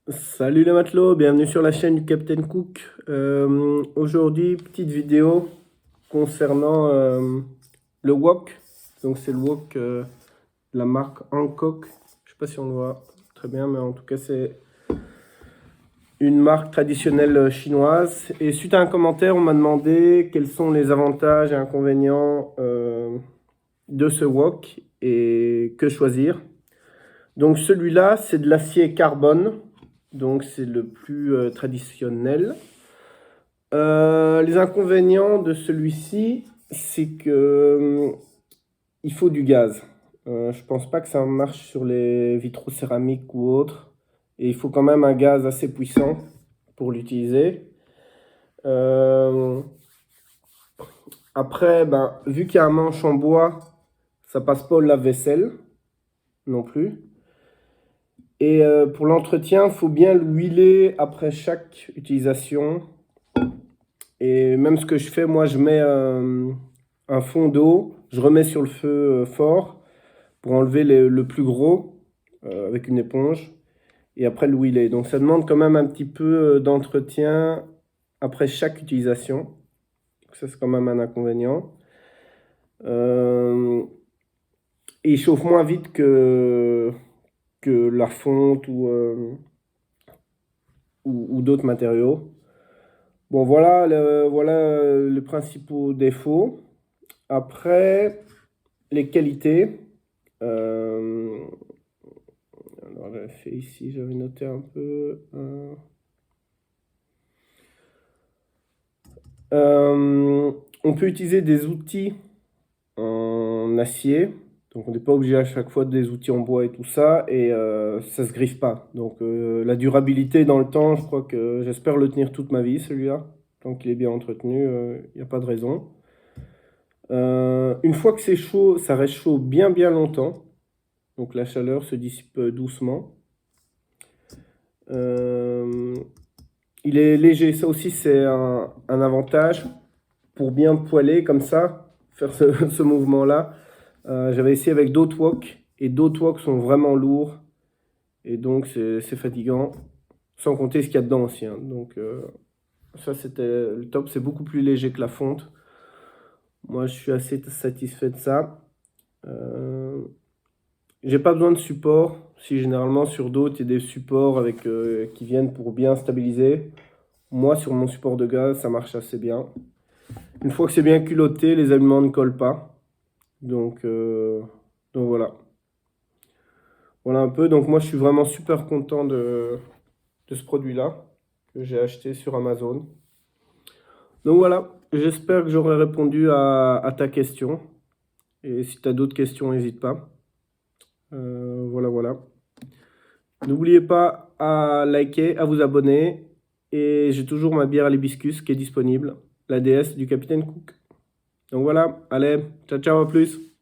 Salut les matelots, bienvenue sur la chaîne du Captain Cook. Aujourd'hui, petite vidéo concernant le wok. Donc c'est le wok de la marque Hankook. Je sais pas si on le voit très bien, mais en tout cas c'est une marque traditionnelle chinoise. Et suite à un commentaire, on m'a demandé quels sont les avantages et inconvénients de ce wok et que choisir. Donc celui-là, c'est de l'acier carbone. Donc c'est le plus traditionnel. Les inconvénients de celui-ci, c'est que il faut du gaz. Je pense pas que ça marche sur les vitraux céramiques ou autres. Et il faut quand même un gaz assez puissant pour l'utiliser. Euh, Après, ben, vu qu'il y a un manche en bois, ça passe pas au lave-vaisselle non plus. Et pour l'entretien, il faut bien l'huiler après chaque utilisation. Et même ce que je fais, moi, je mets un fond d'eau, je remets sur le feu fort pour enlever le plus gros avec une éponge et après le huiler. Donc ça demande quand même un petit peu d'entretien après chaque utilisation. Donc ça, c'est quand même un inconvénient. Euh, et il chauffe moins vite que la fonte ou d'autres matériaux. Bon, voilà les principaux défauts. Après, les qualités. Euh, alors, j'avais fait ici, j'avais noté un peu. On peut utiliser des outils en acier. Donc, on n'est pas obligé à chaque fois des outils en bois et tout ça. Et ça se griffe pas. Donc, la durabilité dans le temps, je crois que j'espère le tenir toute ma vie, celui-là. Tant qu'il est bien entretenu, il n'y a pas de raison. Une fois que c'est chaud, ça reste chaud bien longtemps. Donc la chaleur se dissipe doucement. Euh, il est léger, ça aussi c'est un avantage pour bien poêler comme ça, faire ce mouvement-là. J'avais essayé avec d'autres wok et d'autres wok sont vraiment lourds et donc c'est fatigant, sans compter ce qu'il y a dedans aussi, hein. Donc ça c'était le top, c'est beaucoup plus léger que la fonte. Moi je suis assez satisfait de ça. J'ai pas besoin de support. Si généralement sur d'autres, il y a des supports avec, qui viennent pour bien stabiliser. Moi, sur mon support de gaz, ça marche assez bien. Une fois que c'est bien culotté, les aliments ne collent pas. Donc, donc voilà. Voilà un peu. Donc moi, je suis vraiment super content de ce produit-là que j'ai acheté sur Amazon. Donc voilà. J'espère que j'aurai répondu à ta question. Et si tu as d'autres questions, n'hésite pas. Voilà. N'oubliez pas à liker, à vous abonner. Et j'ai toujours ma bière à l'hibiscus qui est disponible. La DS du Capitaine Cook. Donc voilà, allez, ciao, à plus.